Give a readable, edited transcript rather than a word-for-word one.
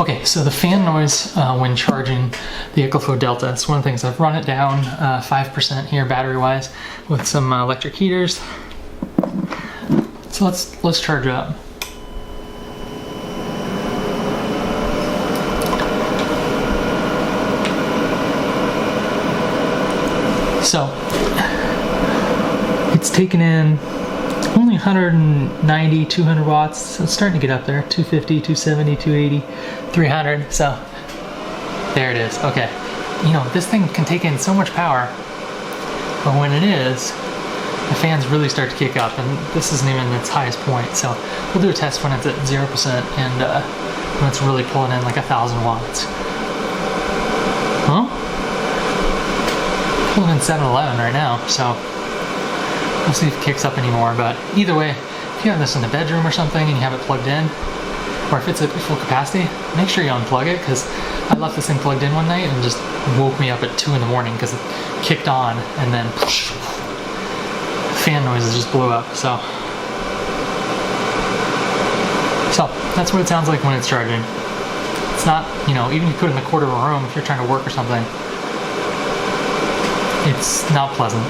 Okay, so the fan noise when charging the EcoFlow Delta, it's one of the things. I've run it down 5% here battery-wise with some electric heaters. So let's charge up. So it's taken in only 190, 200 watts. So it's starting to get up there. 250, 270, 280, 300. So there it is. Okay. You know, this thing can take in so much power, but when it is, the fans really start to kick up, and this isn't even its highest point. So we'll do a test when it's at 0% and when it's really pulling in like 1,000 watts. Huh? Pulling in 711 right now, so we'll see if it kicks up anymore. But either way, if you have this in the bedroom or something and you have it plugged in, or if it's at full capacity, make sure you unplug it, because I left this thing plugged in one night and just woke me up at 2 in the morning because it kicked on and then fan noises just blew up. So that's what it sounds like when it's charging. It's not, you know, even if you put it in the corner of a room if you're trying to work or something, it's not pleasant.